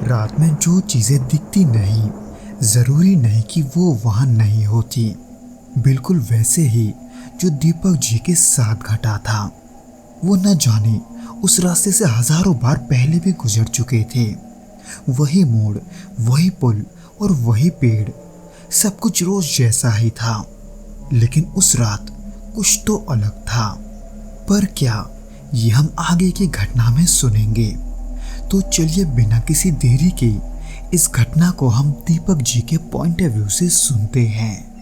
रात में जो चीजें दिखती नहीं, जरूरी नहीं कि वो वहां नहीं होती। बिल्कुल वैसे ही जो दीपक जी के साथ घटा था। वो न जाने उस रास्ते से हजारों बार पहले भी गुजर चुके थे। वही मोड़, वही पुल और वही पेड़, सब कुछ रोज जैसा ही था। लेकिन उस रात कुछ तो अलग था। पर क्या, ये हम आगे की घटना में सुनेंगे। तो चलिए बिना किसी देरी के इस घटना को हम दीपक जी के पॉइंट ऑफ व्यू से सुनते हैं।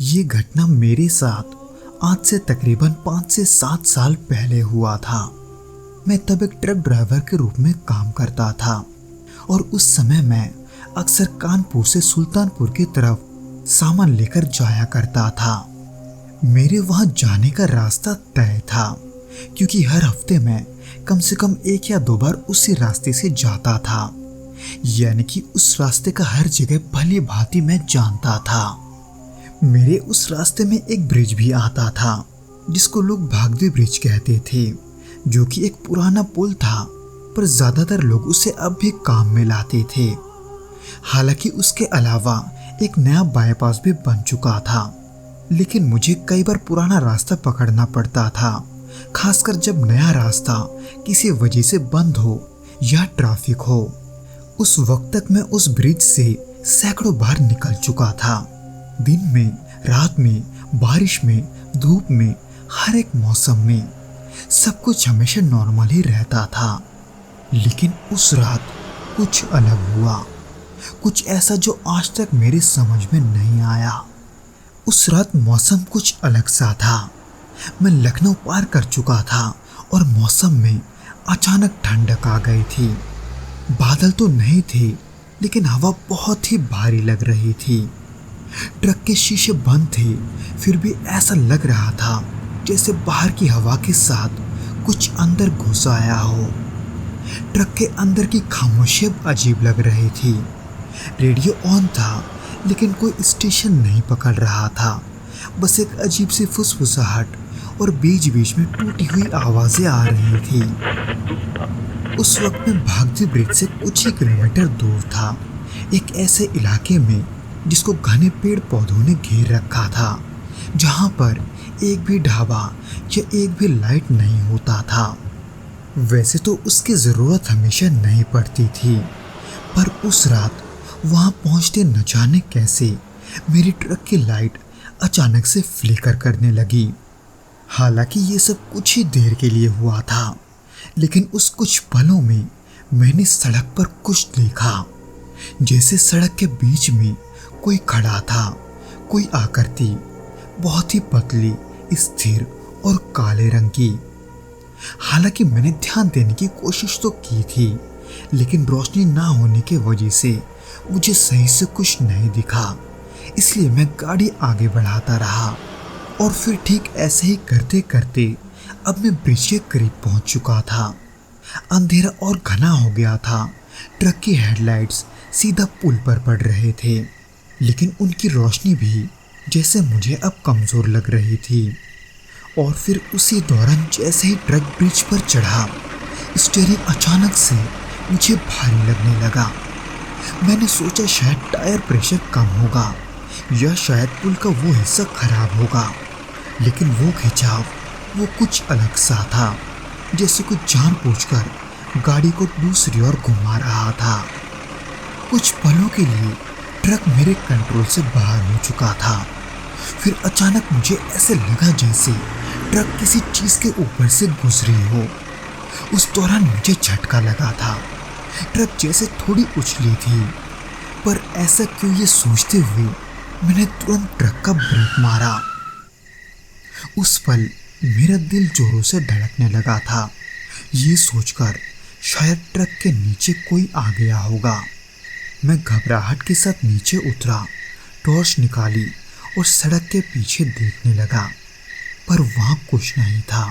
ये घटना मेरे साथ आज से तकरीबन 5 से 7 साल पहले हुआ था। मैं तब एक ट्रक ड्राइवर के रूप में काम करता था और उस समय मैं अक्सर कानपुर से सुल्तानपुर की तरफ सामान लेकर जाया करता था। मेरे वहां जाने का रास्ता तय था क्योंकि हर हफ्ते मैं कम से कम 1 या 2 बार उसी रास्ते से जाता था। यानी कि उस रास्ते का हर जगह भली भांति मैं जानता था। मेरे उस रास्ते में एक ब्रिज भी आता था जिसको लोग भागवी ब्रिज कहते थे, जो कि एक पुराना पुल था, पर ज्यादातर लोग उसे अब भी काम में लाते थे। हालांकि उसके अलावा एक नया बाईपास भी बन चुका था, लेकिन मुझे कई बार पुराना रास्ता पकड़ना पड़ता था, खासकर जब नया रास्ता किसी वजह से बंद हो या ट्रैफिक हो। उस वक्त तक मैं उस ब्रिज से सैकड़ों बार निकल चुका था। दिन में, रात में, बारिश में, धूप में, हर एक मौसम में सब कुछ हमेशा नॉर्मल ही रहता था। लेकिन उस रात कुछ अलग हुआ, कुछ ऐसा जो आज तक मेरी समझ में नहीं आया। उस रात मौसम कुछ अलग सा था। मैं लखनऊ पार कर चुका था और मौसम में अचानक ठंडक आ गई थी। बादल तो नहीं थे, लेकिन हवा बहुत ही भारी लग रही थी। ट्रक के शीशे बंद थे, फिर भी ऐसा लग रहा था जैसे बाहर की हवा के साथ कुछ अंदर घुस आया हो। ट्रक के अंदर की खामोशी अब अजीब लग रही थी। रेडियो ऑन था, लेकिन कोई स्टेशन नहीं पकड़ रहा था। बस एक अजीब सी फुसफुसाहट और बीच बीच में टूटी हुई आवाजें आ रही थी। उस वक्त मैं भागती ब्रिज से कुछ ही किलोमीटर दूर था, एक ऐसे इलाके में जिसको घने पेड़ पौधों ने घेर रखा था, जहां पर एक भी ढाबा या एक भी लाइट नहीं होता था। वैसे तो उसकी जरूरत हमेशा नहीं पड़ती थी, पर उस रात वहां पहुंचते न जाने कैसे मेरी ट्रक की लाइट अचानक से फ्लिकर करने लगी। हालांकि ये सब कुछ ही देर के लिए हुआ था, लेकिन उस कुछ पलों में मैंने सड़क पर कुछ देखा। जैसे सड़क के बीच में कोई खड़ा था, कोई आकृति बहुत ही पतली, स्थिर और काले रंग की। हालांकि मैंने ध्यान देने की कोशिश तो की थी, लेकिन रोशनी ना होने की वजह से मुझे सही से कुछ नहीं दिखा। इसलिए मैं गाड़ी आगे बढ़ाता रहा और फिर ठीक ऐसे ही करते करते अब मैं ब्रिज के करीब पहुंच चुका था। अंधेरा और घना हो गया था। ट्रक की हेडलाइट्स सीधा पुल पर पड़ रहे थे, लेकिन उनकी रोशनी भी जैसे मुझे अब कमजोर लग रही थी। और फिर उसी दौरान जैसे ही ट्रक ब्रिज पर चढ़ा, स्टीयरिंग अचानक से मुझे भारी लगने लगा। मैंने सोचा शायद टायर प्रेशर कम होगा या शायद पुल का वो हिस्सा खराब होगा, लेकिन वो खिंचाव वो कुछ अलग सा था, जैसे कुछ जानबूझकर गाड़ी को दूसरी ओर घुमा रहा था। कुछ पलों के लिए ट्रक मेरे कंट्रोल से बाहर हो चुका था। फिर अचानक मुझे ऐसे लगा जैसे ट्रक किसी चीज के ऊपर से गुजरी हो। उस दौरान मुझे झटका लगा था। ट्रक जैसे थोड़ी उछली थी, पर ऐसा क्यों, ये सोचते हुए मैंने तुरंत ट्रक का ब्रेक मारा। उस पल मेरा दिल जोरों से धड़कने लगा था, ये सोचकर शायद ट्रक के नीचे कोई आ गया होगा। मैं घबराहट के साथ नीचे उतरा, टॉर्च निकाली और सड़क के पीछे देखने लगा, पर वहां कुछ नहीं था।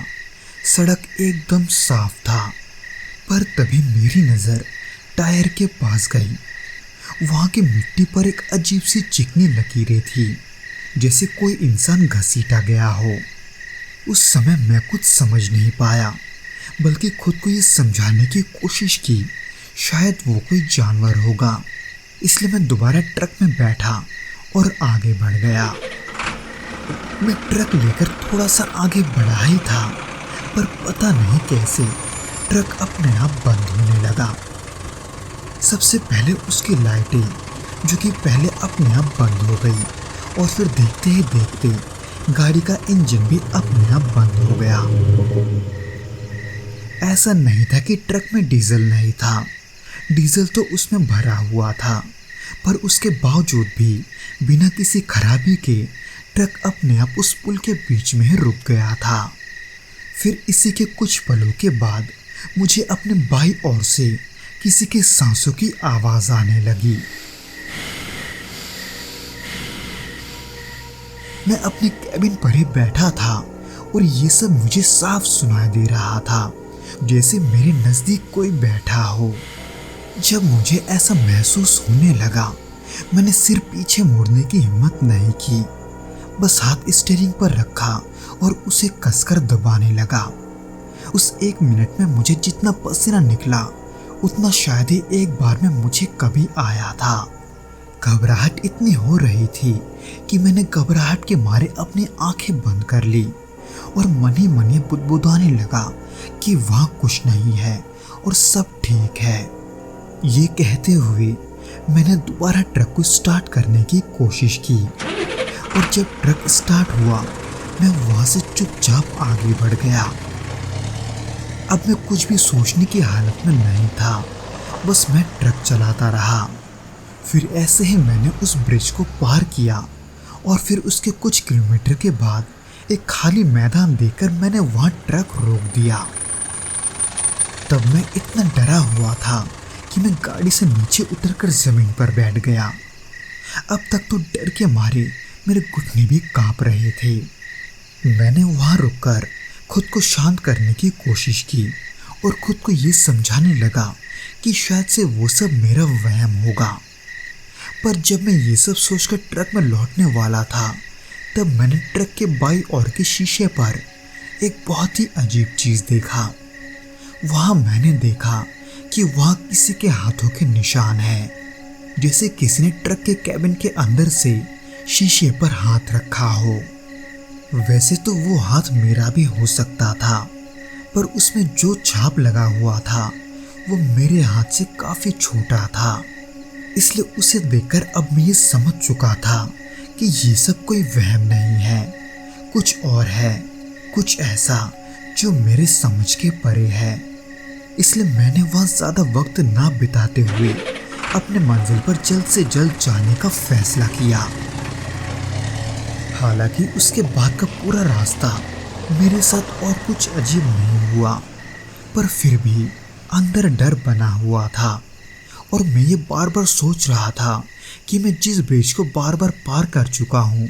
सड़क एकदम साफ था, पर तभी मेरी नजर टायर के पास गई। वहां की मिट्टी पर एक अजीब सी चिकनी लकीरें थी, जैसे कोई इंसान घसीटा गया हो। उस समय मैं कुछ समझ नहीं पाया, बल्कि खुद को ये समझाने की कोशिश की शायद वो कोई जानवर होगा। इसलिए मैं दोबारा ट्रक में बैठा और आगे बढ़ गया। मैं ट्रक लेकर थोड़ा सा आगे बढ़ा ही था, पर पता नहीं कैसे ट्रक अपने आप बंद होने लगा। सबसे पहले उसकी लाइटें, जो कि पहले अपने आप बंद हो गई, और फिर देखते ही देखते गाड़ी का इंजन भी अपने आप बंद हो गया। ऐसा नहीं था कि ट्रक में डीजल नहीं था, डीजल तो उसमें भरा हुआ था, पर उसके बावजूद भी बिना किसी खराबी के ट्रक अपने आप उस पुल के बीच में रुक गया था। फिर इसी के कुछ पलों के बाद मुझे अपने बाईं ओर से किसी के सांसों की आवाज आने लगी। मैं अपने कैबिन पर ही बैठा था और ये सब मुझे साफ सुनाई दे रहा था, जैसे मेरे नजदीक कोई बैठा हो। जब मुझे ऐसा महसूस होने लगा, मैंने सिर पीछे मोड़ने की हिम्मत नहीं की, बस हाथ स्टीयरिंग पर रखा और उसे कसकर दबाने लगा। उस 1 मिनट में मुझे जितना पसीना निकला उतना शायद ही एक बार में मुझे कभी आया था। घबराहट इतनी हो रही थी कि मैंने घबराहट के मारे अपनी आंखें बंद कर ली और मन ही मन बुदबुदाने लगा कि वहाँ कुछ नहीं है और सब ठीक है। ये कहते हुए मैंने दोबारा ट्रक को स्टार्ट करने की कोशिश की, और जब ट्रक स्टार्ट हुआ मैं वहाँ से चुपचाप आगे बढ़ गया। अब मैं कुछ भी सोचने की हालत में नहीं था, बस मैं ट्रक चलाता रहा। फिर ऐसे ही मैंने उस ब्रिज को पार किया और फिर उसके कुछ किलोमीटर के बाद एक खाली मैदान देखकर मैंने वहाँ ट्रक रोक दिया। तब मैं इतना डरा हुआ था कि मैं गाड़ी से नीचे उतरकर जमीन पर बैठ गया। अब तक तो डर के मारे मेरे घुटने भी कांप रहे थे। मैंने वहाँ रुककर खुद को शांत करने की कोशिश की और खुद को ये समझाने लगा कि शायद से वो सब मेरा वहम होगा। पर जब मैं ये सब सोचकर ट्रक में लौटने वाला था, तब मैंने ट्रक के बाईं ओर के शीशे पर एक बहुत ही अजीब चीज़ देखा। वहाँ मैंने देखा कि वहाँ किसी के हाथों के निशान हैं, जैसे किसी ने ट्रक के कैबिन के अंदर से शीशे पर हाथ रखा हो। वैसे तो वो हाथ मेरा भी हो सकता था, पर उसमें जो छाप लगा हुआ था वो मेरे हाथ से काफ़ी छोटा था। इसलिए उसे देखकर अब मैं ये समझ चुका था कि ये सब कोई वहम नहीं है, कुछ और है, कुछ ऐसा जो मेरे समझ के परे है। इसलिए मैंने वहाँ ज़्यादा वक्त ना बिताते हुए अपने मंजिल पर जल्द से जल्द जाने का फैसला किया। हालांकि उसके बाद का पूरा रास्ता मेरे साथ और कुछ अजीब नहीं हुआ, पर फिर भी अंदर डर बना हुआ था और मैं ये बार बार सोच रहा था कि मैं जिस ब्रिज को बार बार पार कर चुका हूँ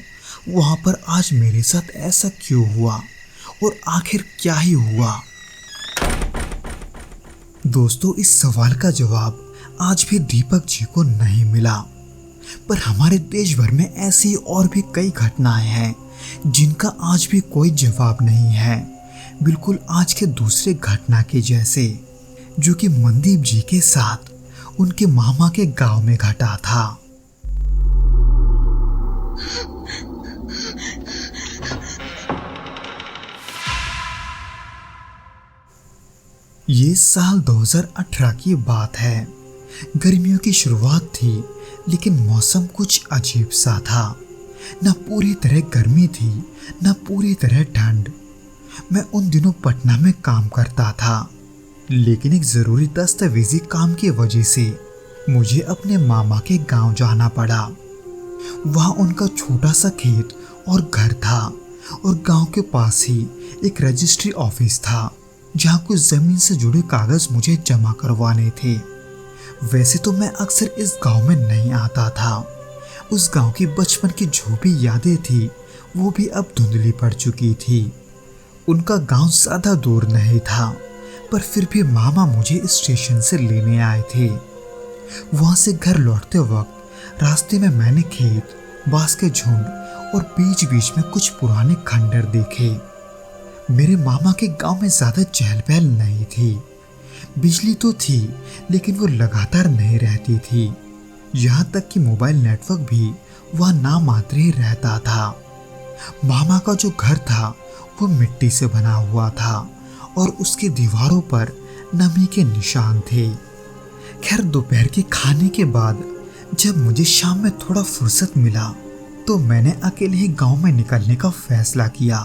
वहाँ पर आज मेरे साथ ऐसा क्यों हुआ और आखिर क्या ही हुआ। दोस्तों, इस सवाल का जवाब आज भी दीपक जी को नहीं मिला, पर हमारे देश भर में ऐसी और भी कई घटनाएं हैं जिनका आज भी कोई जवाब नहीं है, बिल्कुल आज के दूसरे घटना के जैसे, जो कि मनदीप जी के साथ उनके मामा के गांव में घटा था। ये साल 2018 की बात है। गर्मियों की शुरुआत थी, लेकिन मौसम कुछ अजीब सा था। न पूरी तरह गर्मी थी, न पूरी तरह ठंड। मैं उन दिनों पटना में काम करता था, लेकिन एक ज़रूरी दस्तावेजी काम की वजह से मुझे अपने मामा के गांव जाना पड़ा। वहाँ उनका छोटा सा खेत और घर था और गांव के पास ही एक रजिस्ट्री ऑफिस था जहाँ कुछ ज़मीन से जुड़े कागज़ मुझे जमा करवाने थे। वैसे तो मैं अक्सर इस गांव में नहीं आता था। उस गांव की बचपन की जो भी यादें थी वो भी अब धुंधली पड़ चुकी थी। उनका गांव ज़्यादा दूर नहीं था, पर फिर भी मामा मुझे स्टेशन से लेने आए थे। वहाँ से घर लौटते वक्त रास्ते में मैंने खेत, बांस के झुंड और बीच बीच में कुछ पुराने खंडर देखे। मेरे मामा के गांव में ज्यादा चहल पहल नहीं थी। बिजली तो थी, लेकिन वो लगातार नहीं रहती थी। यहाँ तक कि मोबाइल नेटवर्क भी वह नामात्र ही रहता था। मामा का जो घर था वो मिट्टी से बना हुआ था और उसकी दीवारों पर नमी के निशान थे। खैर, दोपहर के खाने के बाद जब मुझे शाम में थोड़ा फुर्सत मिला तो मैंने अकेले ही गांव में निकलने का फैसला किया,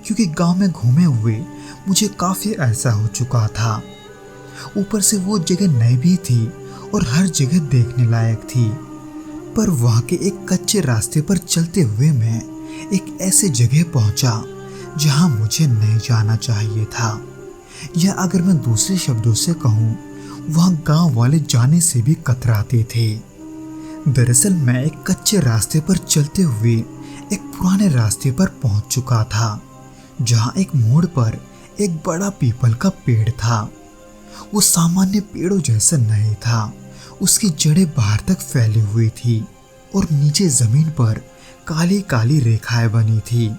क्योंकि गांव में घूमे हुए मुझे काफी अरसा हो चुका था। ऊपर से वो जगह नई भी थी और हर जगह देखने लायक थी। पर वहां के एक कच्चे रास्ते पर चलते हुए मैं एक ऐसे जगह पहुंचा जहां मुझे नहीं जाना चाहिए था, या अगर मैं दूसरे शब्दों से कहूं, वहां गांव वाले जाने से भी कतराते थे। दरअसल मैं एक कच्चे रास्ते पर चलते हुए एक पुराने रास्ते पर पहुंच चुका था, जहां एक मोड़ पर एक बड़ा पीपल का पेड़ था। वो सामान्य पेड़ों जैसा नहीं था। उसकी जड़ें बाहर तक फैली हुई थी और नीचे जमीन पर काली काली रेखाएं बनी थी।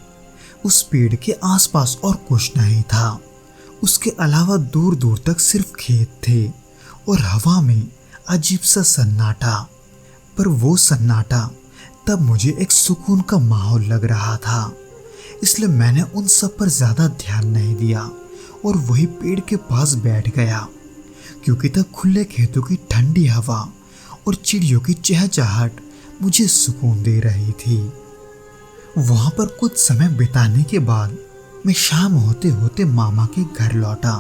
उस पेड़ के आसपास और कुछ नहीं था। उसके अलावा दूर दूर तक सिर्फ खेत थे और हवा में अजीब सा सन्नाटा। पर वो सन्नाटा तब मुझे एक सुकून का माहौल लग रहा था, इसलिए मैंने उन सब पर ज्यादा ध्यान नहीं दिया और वही पेड़ के पास बैठ गया, क्योंकि तब खुले खेतों की ठंडी हवा और चिड़ियों की चहचहाहट मुझे सुकून दे रही थी। वहां पर कुछ समय बिताने के बाद मैं शाम होते होते मामा के घर लौटा।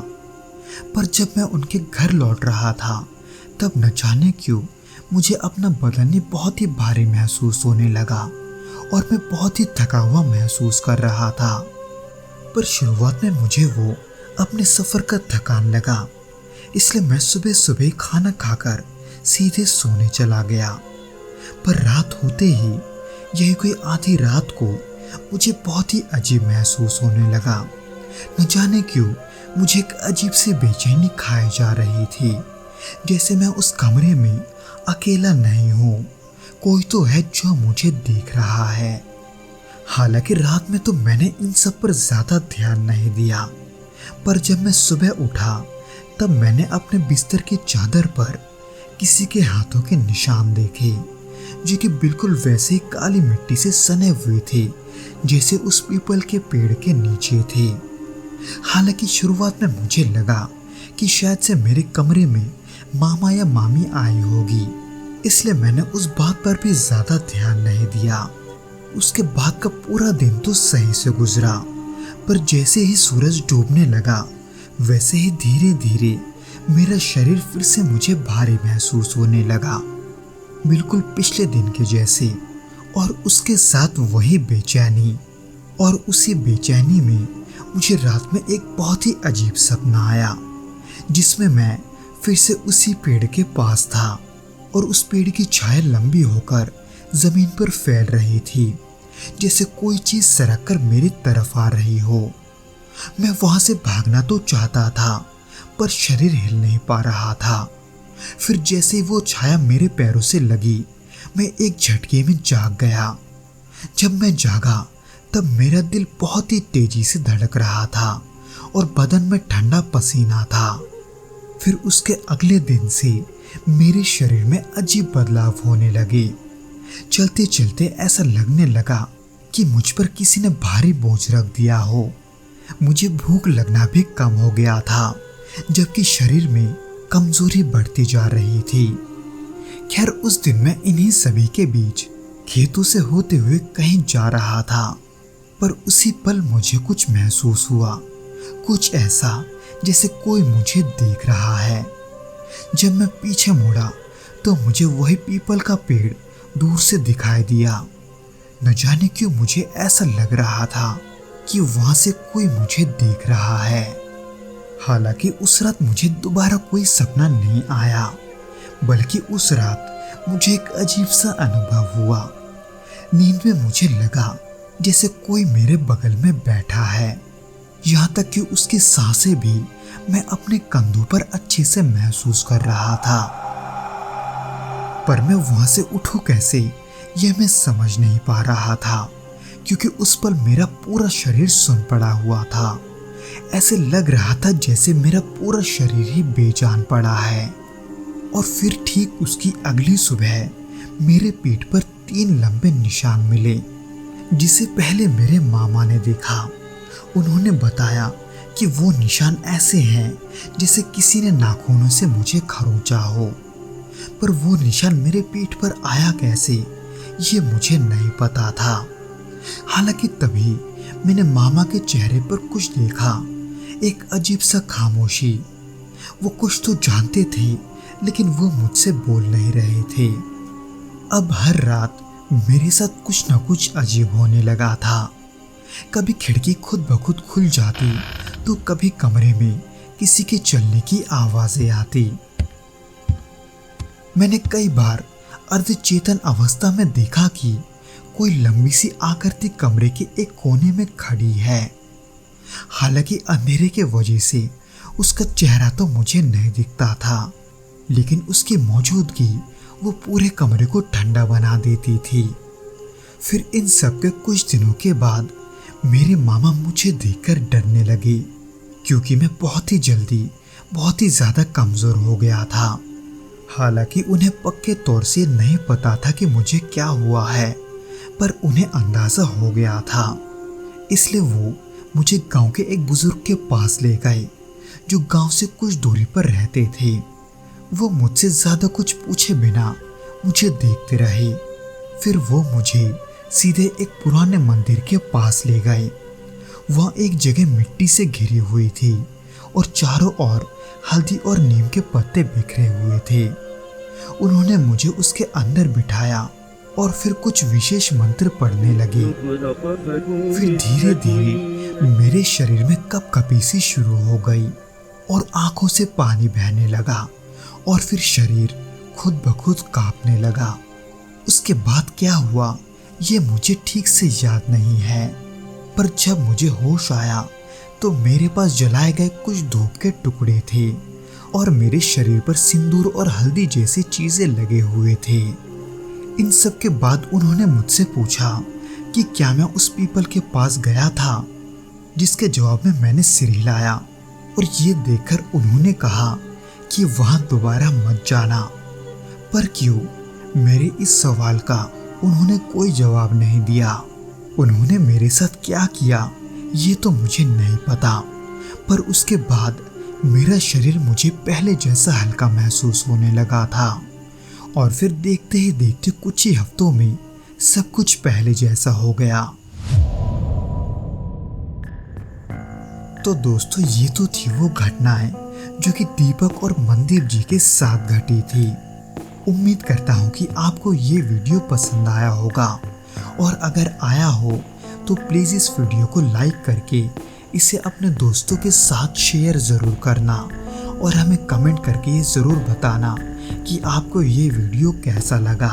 पर जब मैं उनके घर लौट रहा था तब न जाने क्यों मुझे अपना बदन ही बहुत ही भारी महसूस होने लगा और मैं बहुत ही थका हुआ महसूस कर रहा था। पर शुरुआत में मुझे वो अपने सफर का थकान लगा, इसलिए मैं सुबह सुबह खाना खाकर सीधे सोने चला गया। पर रात होते ही, यही कोई आधी रात को, मुझे बहुत ही अजीब महसूस होने लगा। न जाने क्यों मुझे एक अजीब सी बेचैनी खाई जा रही थी, जैसे मैं उस कमरे में अकेला नहीं हूँ, कोई तो है जो मुझे देख रहा है। हालांकि रात में तो मैंने इन सब पर ज्यादा ध्यान नहीं दिया, पर जब मैं सुबह उठा तब मैंने अपने बिस्तर की चादर पर किसी के हाथों के निशान देखे, जो कि बिल्कुल वैसे ही काली मिट्टी से सने हुए थे जैसे उस पीपल के पेड़ के नीचे थे। हालांकि शुरुआत में मुझे लगा कि शायद से मेरे कमरे में मामा या मामी आई होगी, इसलिए मैंने उस बात पर भी ज्यादा ध्यान नहीं दिया। उसके बाद का पूरा दिन तो सही से गुजरा, पर जैसे ही सूरज डूबने लगा वैसे ही धीरे धीरे मेरा शरीर फिर से मुझे भारी महसूस होने लगा, बिल्कुल पिछले दिन के जैसे। और उसके साथ वही बेचैनी, और उसी बेचैनी में मुझे रात में एक बहुत ही अजीब सपना आया, जिसमें मैं फिर से उसी पेड़ के पास था और उस पेड़ की छाया लंबी होकर जमीन पर फैल रही थी, जैसे कोई चीज सरक कर मेरी तरफ आ रही हो। मैं वहां से भागना तो चाहता था, पर शरीर हिल नहीं पा रहा था। फिर जैसे ही वो छाया मेरे पैरों से लगी, मैं एक झटके में जाग गया। जब मैं जागा तब मेरा दिल बहुत ही तेजी से धड़क रहा था और बदन में ठंडा पसीना था। फिर उसके अगले दिन से मेरे शरीर में अजीब बदलाव होने लगे। चलते चलते ऐसा लगने लगा कि मुझ पर किसी ने भारी बोझ रख दिया हो। मुझे भूख लगना भी कम हो गया था, जबकि शरीर में कमजोरी बढ़ती जा रही थी। खैर, उस दिन मैं इन्हीं सभी के बीच खेतों से होते हुए कहीं जा रहा था, पर उसी पल मुझे कुछ महसूस हुआ, कुछ ऐसा जैसे कोई मुझे देख रहा है। जब मैं पीछे मुड़ा तो मुझे वही पीपल का पेड़ दूर से दिखाई दिया। न जाने क्यों मुझे ऐसा लग रहा था कि वहां से कोई मुझे देख रहा है। हालांकि उस रात मुझे दोबारा कोई सपना नहीं आया, बल्कि उस रात मुझे एक अजीब सा अनुभव हुआ। नींद में मुझे लगा जैसे कोई मेरे बगल में बैठा है, यहाँ तक कि उसकी सांसें भी मैं अपने कंधों पर अच्छे से महसूस कर रहा था। पर मैं वहां से उठूं कैसे, यह मैं समझ नहीं पा रहा था, क्योंकि उस पल मेरा पूरा शरीर सुन पड़ा हुआ था। ऐसे लग रहा था जैसे मेरा पूरा शरीर ही बेजान पड़ा है। और फिर ठीक उसकी अगली सुबह मेरे पीठ पर 3 लंबे निशान मिले, जिसे पहले मेरे मामा ने देखा। उन्होंने बताया कि वो निशान ऐसे हैं जैसे किसी ने नाखूनों से मुझे खरोंचा हो। पर वो निशान मेरे पीठ पर आया कैसे, ये मुझे नहीं पता था। हालांकि तभी मैंने मामा के चेहरे पर कुछ देखा, एक अजीब सा खामोशी। वो कुछ तो जानते थे, लेकिन वो मुझसे बोल नहीं रहे थे। अब हर रात मेरे साथ कुछ न कुछ अजीब होने लगा था। कभी खिड़की खुद ब खुद खुल जाती, तो कभी कमरे में किसी के चलने की आवाजें आती। मैंने कई बार अर्धचेतन अवस्था में देखा कि कोई लंबी सी आकृति कमरे के एक कोने में खड़ी है। हालांकि अंधेरे के वजह से उसका चेहरा तो मुझे नहीं दिखता था, लेकिन उसकी मौजूदगी वो पूरे कमरे को ठंडा बना देती थी। फिर इन सब के कुछ दिनों के बाद मेरे मामा मुझे देखकर डरने लगे, क्योंकि मैं बहुत ही जल्दी बहुत ही ज्यादा कमजोर हो गया था। हालांकि उन्हें पक्के तौर से नहीं पता था कि मुझे क्या हुआ है, पर उन्हें अंदाजा हो गया था। इसलिए वो मुझे गांव के एक बुजुर्ग के पास ले गए, जो गांव से कुछ दूरी पर रहते थे। वो मुझसे ज्यादा कुछ पूछे बिना मुझे देखते रहे। फिर वो मुझे सीधे एक पुराने मंदिर के पास ले गए। वहाँ एक जगह मिट्टी से घिरी हुई थी और चारों ओर हल्दी और नीम के पत्ते बिखरे हुए थे। उन्होंने मुझे उसके अंदर बिठाया और फिर कुछ विशेष मंत्र पढ़ने लगे। फिर धीरे धीरे मेरे शरीर में कपकपी सी शुरू हो गई और आंखों से पानी बहने लगा, और फिर शरीर खुद ब खुद कांपने लगा। उसके बाद क्या हुआ ये मुझे ठीक से याद नहीं है, पर जब मुझे होश आया तो मेरे पास जलाए गए कुछ धूप के टुकड़े थे और मेरे शरीर पर सिंदूर और हल्दी जैसी चीजें लगे हुए थे। इन सब के बाद उन्होंने मुझसे पूछा कि क्या मैं उस पीपल के पास गया था, जिसके जवाब में मैंने सिर हिलाया, और ये देखकर उन्होंने कहा कि वहां दोबारा मत जाना। पर क्यों, मेरे इस सवाल का उन्होंने कोई जवाब नहीं दिया। उन्होंने मेरे साथ क्या किया ये तो मुझे नहीं पता, पर उसके बाद मेरा शरीर मुझे पहले जैसा हल्का महसूस होने लगा था, और फिर देखते ही देखते कुछ ही हफ्तों में सब कुछ पहले जैसा हो गया। तो दोस्तों, ये तो थी वो घटनाएं जो कि दीपक और मंदिर जी के साथ घटी थी। उम्मीद करता हूँ कि आपको ये वीडियो पसंद आया होगा, और अगर आया हो तो प्लीज़ इस वीडियो को लाइक करके इसे अपने दोस्तों के साथ शेयर ज़रूर करना, और हमें कमेंट करके ये ज़रूर बताना कि आपको ये वीडियो कैसा लगा।